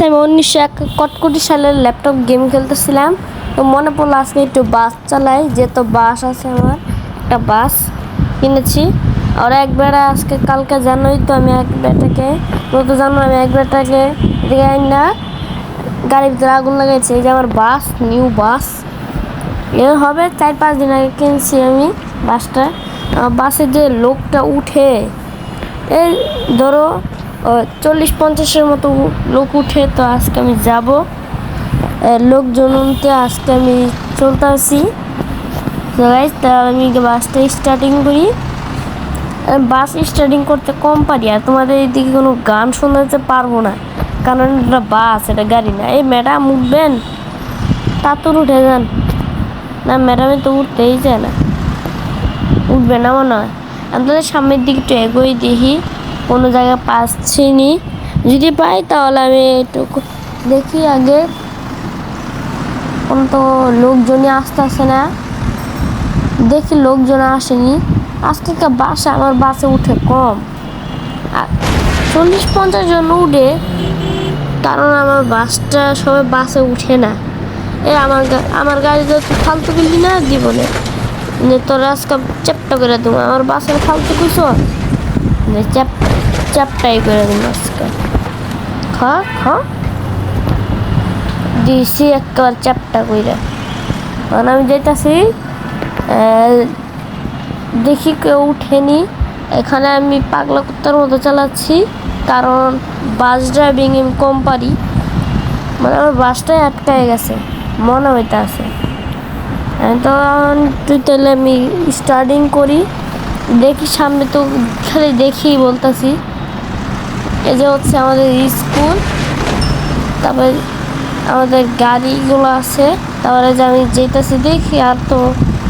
আচ্ছা, আমি 1961 সালের ল্যাপটপ গেম খেলতেছিলাম, তো মনে পড়লো আজকে একটু বাস চালাই, যেহেতু বাস আছে আমার একটা বাস কিনেছি। আর এক বেড়া আজকে কালকে জানোই তো আমি এক বেটাকে আমি এক বেটাকে দিয়ে না গাড়ির ভিতরে আগুন লাগাইছি। এই যে আমার বাস, নিউ বাস, এ হবে 4-5 দিন আগে কিনছি আমি বাসটা। বাসে যে লোকটা উঠে, এই ধরো 40-50-এর মতো লোক উঠে। তো আজকে আমি যাব লোকজন উনতে, আজকে আমি চলতে আসি। তো গাইস, তা আমি বাসটা স্টার্টিং করি। বাস স্টার্টিং করতে কম পারি, আর তোমাদের এইদিকে কোনো গান শোনাতে পারবো না, কারণ এটা বাস, এটা গাড়ি না। এই ম্যাডাম উঠবেন, তা তো উঠে যান না। ম্যাডামে তো উঠতেই চায় না, উঠবে না মনে হয়। আমি তাদের সামনের দিকে একটু এগোই, দেখি কোনো জায়গায় পাচ্ছি নি। যদি পাই তাহলে আমি একটু দেখি আগে। কোনো তো লোকজনই আসতেছে না, দেখি লোকজন আসেনি। আজকে একটা বাসে, আমার বাসে উঠে কম, 40-50 জন উঠে, কারণ আমার বাসটা সবাই বাসে উঠে না। আমার গাড়িতে তুই ফালতু করলি না জীবনে, তোর আজকে চ্যাপটা করে দেবো। আমার বাসের ফালতু কইস, চ্যাপটাই করে দেবো আজকে। দিছি একবার চ্যাপটা কইরা। কারণ আমি যেতেছি, দেখি কেউ উঠেনি। এখানে আমি পাগলা কুত্তার মতো চালাচ্ছি, কারণ বাস ড্রাইভিং আমি কম পারি। মানে আমার বাসটাই আটকায় গেছে মনে হইতে আছে। তো তাহলে আমি স্টার্টিং করি, দেখি সামনে তো খালি দেখি বলতেছি। এই যে হচ্ছে আমাদের স্কুল, তারপরে আমাদের গাড়িগুলো আছে। তারপরে যে আমি যেতেছি দেখি, আর তো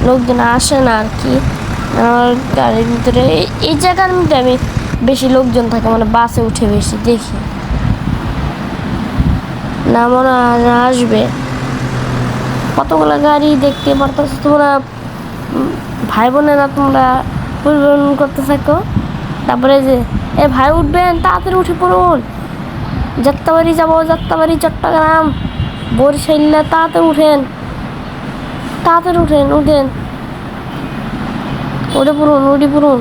লোকজন আসে না আর কি। আমার গাড়ির ভিতরে এই জায়গার মধ্যে আমি বেশি লোকজন থাকে, মানে বাসে উঠে বেশি দেখি না, মনে আসবে। কতগুলো গাড়ি দেখতে পারতেছো তোমরা ভাই বোনেরা, তোমরা পরিবহন করতে থাকো। তারপরে যে ভাই উঠবেন, তাড়াতাড়ি উঠে পড়ুন। যাত্রাবাড়ি যাবো, যাত্রাবাড়ি চট্টগ্রাম বরিশাল, তাড়াতাড়ি উঠেন, উঠে পড়ুন।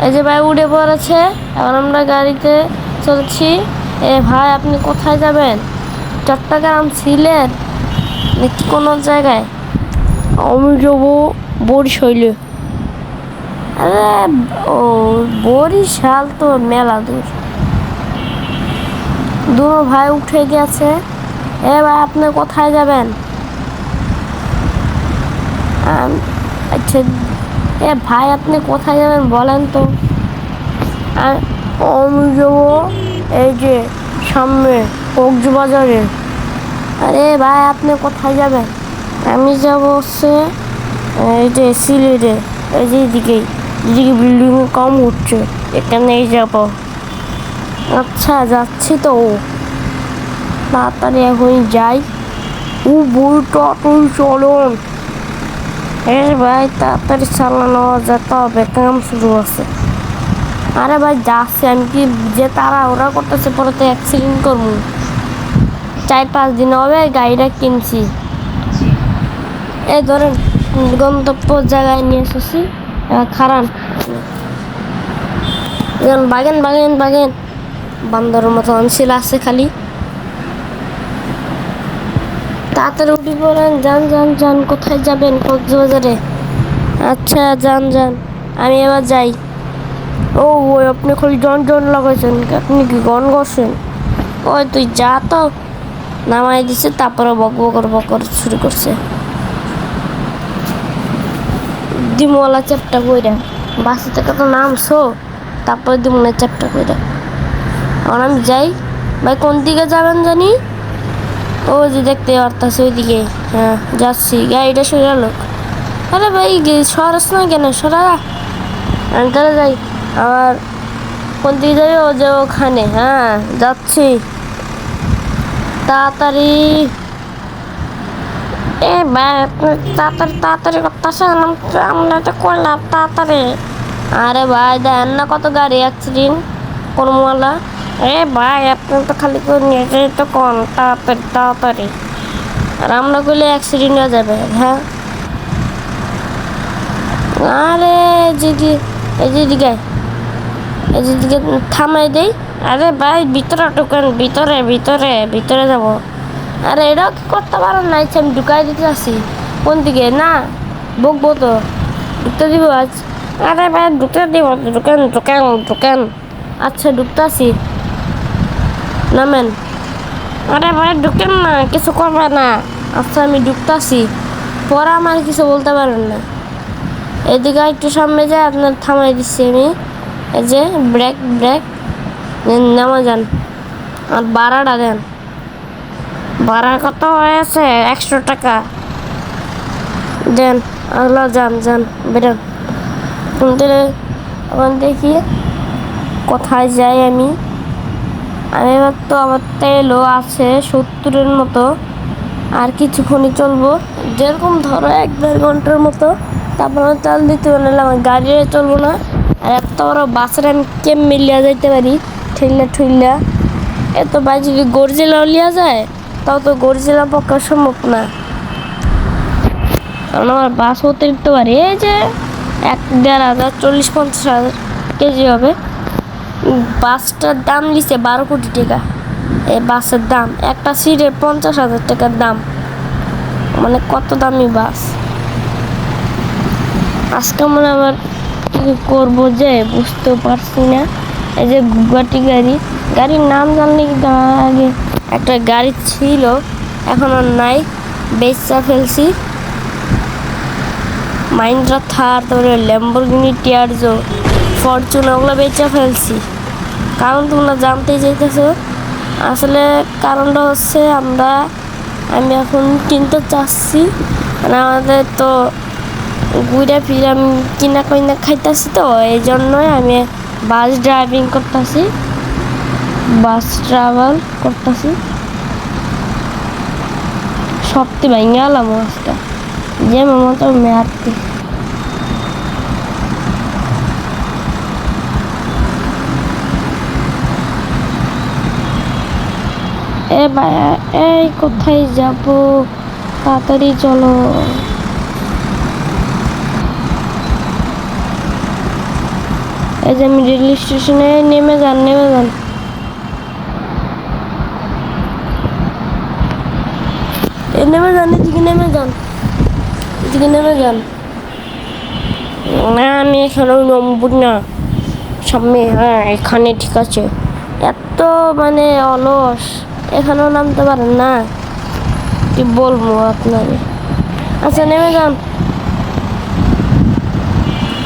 এই যে ভাই উঠে পড়েছে, এখন আমরা গাড়িতে চলছি। ভাই আপনি কোথায় যাবেন? চট্টগ্রাম, সিলেট নাকি কোনো জায়গায়? আমি যাবো বরিশালে। আরে ও, বরিশাল তো মেলা দূর। দুটো ভাই উঠে গেছে। ভাই আপনি কোথায় যাবেন? আচ্ছা, ভাই আপনি কোথায় যাবেন বলেন তো। আমি যাবো এই যে সামনে কক্সবাজারে। আরে ভাই আপনি কোথায় যাবেন? আমি যাবো হচ্ছে এই যে সিলেটে, এই যে এদিকে বিল্ডিং কম উঠছে, এখানেই যাবো। আচ্ছা যাচ্ছি তো, তাড়াতাড়ি এখনই যাই। বইটা তুই চলুন। ভাই তাড়াতাড়ি চালানো যেতে হবে, কাম শুরু আছে। আরে ভাই যাচ্ছে, আমি কি যে তারা ওরা করতেছে, পরে তো অ্যাক্সিডেন্ট করবো। 4-5 দিন হবে গাড়িটা কিনছি। এই ধরেন গন্তব্য জায়গায় নিয়ে এসেছি, খারান বাগেন বান্দরের মতো অনশিল আছে খালি। তাড়াতাড়ি উঠি পড়েন, যান। কোথায় যাবেন? কক্সবাজারে। আচ্ছা যান, আমি এবার যাই। ওই আপনি খালি জন লাগাইছেন, আপনি কি গন করছেন? ওই তুই যা তো, নামাই দিছে। তারপরে বকর শুরু করছে। ডিমওয়ালা চ্যাপটা কইরা বাসে থেকে তো নামছো, তারপরে ডিমওয়ালা চ্যাপটা কইরা। এখন আমি যাই। ভাই কোন দিকে যাবেন জানি? ও যে দেখতে পারতাছে ওইদিকে। হ্যাঁ যাচ্ছি, গাড়িটা সরালো। আরে ভাই সরাস না কেন, সরা। আমি তাহলে যাই। আবার কোন দিকে যাবে? ও যে ওখানে। হ্যাঁ যাচ্ছি, তাড়াতাড়ি। ভাই তাড়াতাড়ি করতেছেন, আমরা তো করলাম তাড়াতাড়ি। আরে ভাই দেখেন না কত গাড়ি অ্যাক্সিডেন্ট, কোন মালা এ ভাই আপনি তো খালি করে নিয়ে যাই তো কোন তাড়াতাড়ি তাড়াতাড়ি, আর আমরা করলে অ্যাক্সিডেন্ট হয়ে যাবে। হ্যাঁ আরে যেদি এই যেদিকে এই যেদিকে থামাই দেই। আরে ভাই ভিতরে ঢুকেন, ভিতরে ভিতরে ভিতরে যাব। আরে এটাও কি করতে পারেন না? ইচ্ছে আমি ঢুকাই দিতে আসি। কোন দিকে না বকবো তো, ঢুকতে দিব আজ। আরে ভাই ঢুকতে দিব, ঢুকেন ঢুকেন ঢুকেন। আচ্ছা ঢুকতে আসি, নামেন। আরে ভাই ঢুকেন না, কিছু করবে না। আচ্ছা আমি ঢুকতে আসি, পরে আমার কিছু বলতে পারেন না। এদিকে একটু সামনে যায় আপনার থামাই দিচ্ছি আমি। এই যে ব্রেক ব্রেক, নামা যান আর ভাড়াটা দেন। ভাড়া কত হয়েছে? 100 টাকা দেন। আল্লাহ যান যান বেরোন। এখন দেখি কোথায় যাই আমি। এবার তো আমার তেলও আছে 70-এর মতো, আর কিছুক্ষণই চলবো। যেরকম ধরো 1-1.5 ঘন্টার মতো, তারপর আমি তেল দিতে পারলে আমার গাড়িও চলবো না। আর এত বড় বাসের আমি কেমন লিয়া যাইতে পারি ঠেললা ঠুইলা। এত ভাই যদি গর্জিলাও লিয়া যায় তাও তো গর্জিলা পক্ষে সম্ভব না, কারণ আমার বাস অতিরিক্ত পারে। এই যে 1-1.5 40-50 কেজি হবে। বাসটার দাম নিচ্ছে 12 কোটি টাকা। এই বাসের দাম, একটা সিটের 50,000 টাকার দাম, মানে কত দামি বাস। আজকে মনে আবার কি করবো যে বুঝতেও পারছি না। এই যে গুগাটি গাড়ি, গাড়ির নাম জানলে কি আগে একটা গাড়ি ছিল, এখন আর নাই, বেচা ফেলছি। মাহিন্দ্রা থার, তারপরে ল্যাম্বরগিনি টিয়ারজো, ফরচুন, ওগুলো বেচা ফেলছি। কারণ তোমরা জানতেই চাইতেছো, আসলে কারণটা হচ্ছে আমি এখন কিনতে চাচ্ছি, মানে আমাদের তো ঘুরে ফিরে আমি কিনা কইনা খাইতেছি, তো এই জন্যই আমি বাস ড্রাইভিং করতেছি, বাস ট্রাভেল করতেছি। সত্যি ভেঙে গেলাম আজকে যে মতো মেয়ারতি। এ ভাইয়া এই কোথায় যাব, তাড়াতাড়ি চলো। এই যে আমি রেল স্টেশনে, নেমে যান নেমে যান। নেমে যান, এদিকে নেমে যান, এদিকে নেমে যান। না আমি এখানে নম্বর না, সামনে, হ্যাঁ এখানে ঠিক আছে। এত মানে অলস, এখানেও নামতে পারেন না, কি বলবো আপনাকে। আচ্ছা নেমে যান,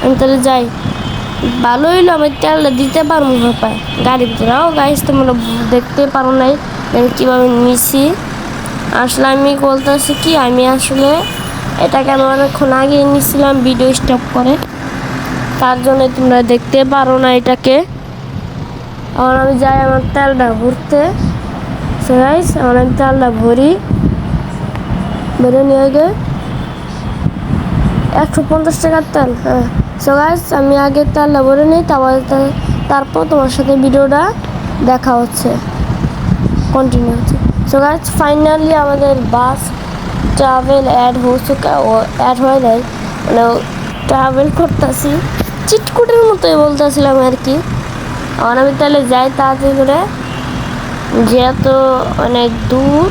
আমি তাহলে যাই। ভালো হইলো আমি তেলটা দিতে পারবো পায় গাড়ির ভিতরে। গাইস তোমরা দেখতে পারো নাই আমি কীভাবে নিছি। আসলে আমি বলতেছি কি, আমি আসলে এটাকে আমি অনেকক্ষণ আগে নিয়েছিলাম ভিডিও স্টপ করে, তার জন্য তোমরা দেখতে পারো না এটাকে। এখন আমি যাই আমার তেলটা ভরতে। সো গাইস এখন আমি তেলটা ভরি, ভরে নিয়ে গে 150 টাকার তেল। হ্যাঁ সো গাইস আমি আগে তেলটা ভরে নিই, তারপর তোমার সাথে ভিডিওটা দেখা হচ্ছে, কন্টিনিউ হচ্ছে। সো গাইস ফাইনালি আমাদের বাস ট্রাভেল অ্যাড অ্যাড হয়ে যায়, মানে ট্রাভেল করতেছি চিটকুটের মতোই বলতেছিলাম আর কি। এখন আমি তাহলে যাই তাড়াতাড়ি করে, যেহেতু অনেক দূর,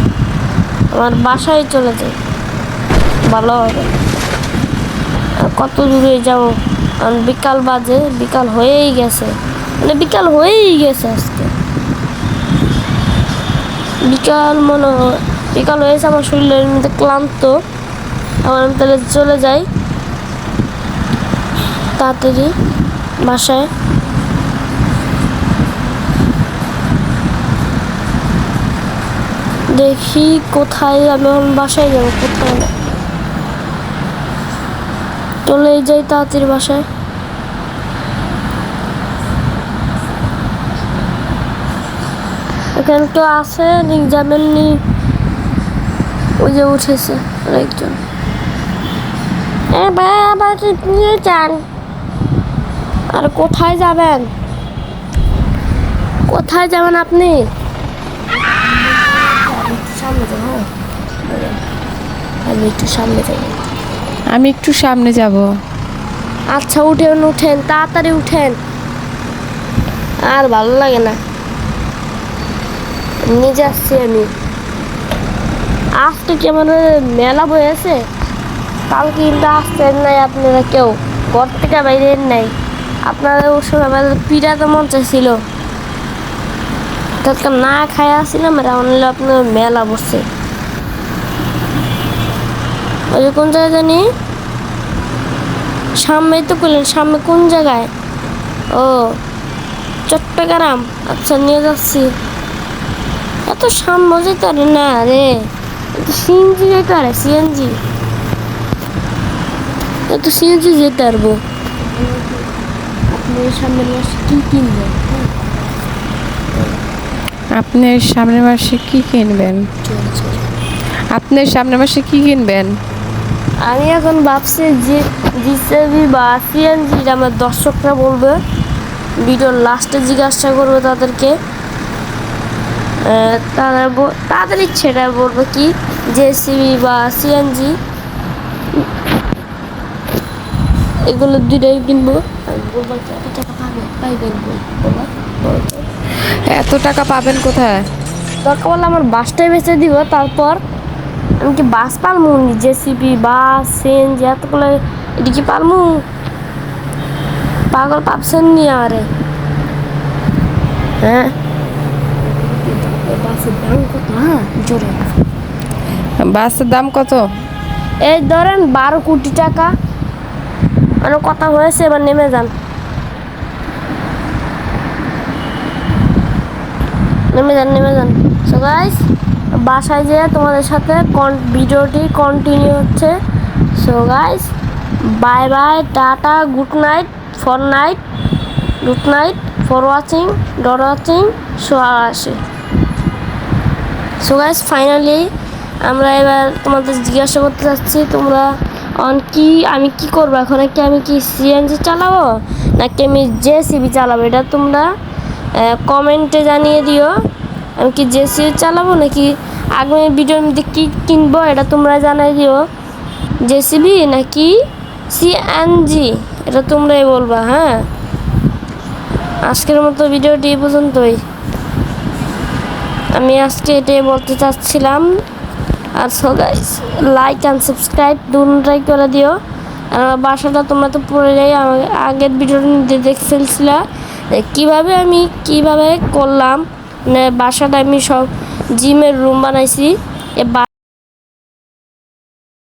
আমার বাসায় চলে যাই ভালো হবে। কত দূরে যাবো, কারণ বিকাল বাজে, বিকাল হয়েই গেছে, মানে বিকাল হয়েই গেছে আজকে বিকাল, মনে হয় বিকাল হয়েছে। আমার শরীরের মধ্যে ক্লান্ত, এখন আমি তাহলে চলে যাই তাড়াতাড়ি বাসায়। দেখি কোথায় আমি এখন বাসায় যাবো, কোথায় না, চলে যাই তাড়াতাড়ি বাসায়। এখানে তো আছে যাবেন নি, ওই যে উঠেছে আরেকজন। ভাই আবার নিয়ে যান। আর কোথায় যাবেন, কোথায় যাবেন আপনি? সামনে যাবো, আমি একটু সামনে যাবো। আমি একটু সামনে যাব। আচ্ছা উঠেন উঠেন, তাড়াতাড়ি উঠেন, আর ভালো লাগে না। নিয়ে যাচ্ছি আমি। আজকে কেমন মেলা বয়েছে, কালকে কিন্তু আসতেন নাই আপনারা, কেউ ঘর থেকে বাইরে নাই। আপনারা ওই সময় আমাদের পিড়াতে মন চাইছিল, তৎকাল না খাই আসছিলাম, এমন হলো আপনার মেলা বসছে। ওই যে কোন জায়গায় জানি, সামনেই তো করলেন, সামনে কোন জায়গায়? ও চট্টগ্রাম, আচ্ছা নিয়ে যাচ্ছি। এত সামনে যেতে পারে না রে, সিএনজি যেতে পারে, সিএনজি, এত সিএনজি যেতে পারবো। আপনার সামনের মাসে কি কিনবেন? আপনার সামনের মাসে কি কিনবেন? আপনার সামনের মাসে কি কিনবেন? আমি এখন ভাবছি যে জিসিবি বা সিএনজি, আমার দর্শকরা বলবে, ভিডিওর লাস্টে জিজ্ঞাসা করবে তাদেরকে, তাদের ইচ্ছেটা বলবে কি, জেসিবি বা সিএনজি, এগুলো দুটাই কিনবো। বলবো কত টাকা পাইবেন, এত টাকা পাবেন কোথায়? দরকার বলে আমার বাসটাই বেঁচে দিব, তারপর আমি কি বাস পালমু? জেসিবি, বাস, সিএনজি, এতগুলো এটা কি পালমু? পাগল পাবছেন নি আরে? হ্যাঁ, বাসের দাম কত? হ্যাঁ জোরে, বাসের দাম কত? এই ধরেন 12 কোটি টাকা। মানে কথা হয়েছে, এবার নেমে যান, নেমে যান, নেমে যান। সো গাইস, বাসায় যেয়ে তোমাদের সাথে ভিডিওটি কন্টিনিউ হচ্ছে। So guys, bye bye, tata, good night good night for watching, dot watching. So আসে। সো গাইস, ফাইনালি আমরা এবার তোমাদের জিজ্ঞাসা করতে চাচ্ছি, তোমরা আমি কি করবো এখন? আমি কি সিএনজি চালাবো নাকি আমি জেসিবি চালাবো? এটা তোমরা কমেন্টে জানিয়ে দিও। আমি কি জেসিবি চালাবো নাকি আগামী ভিডিওর মধ্যে কী কিনবো, এটা তোমরা জানাই দিও। জেসিবি নাকি সিএনজি, এটা তোমরাই বলবা। হ্যাঁ, আজকের মতো ভিডিওটি এই পর্যন্তই। আমি আজকে এটাই বলতে চাচ্ছিলাম। আর so guys, like and subscribe দুটোই করে দিও। আর আমার বাসাটা তোমরা তো পড়ে যাই, আমার আগের ভিডিওর মধ্যে দেখে ফেলছিলা কীভাবে আমি করলাম। মানে বাসাটা আমি সব জিমের রুম বানাইছি।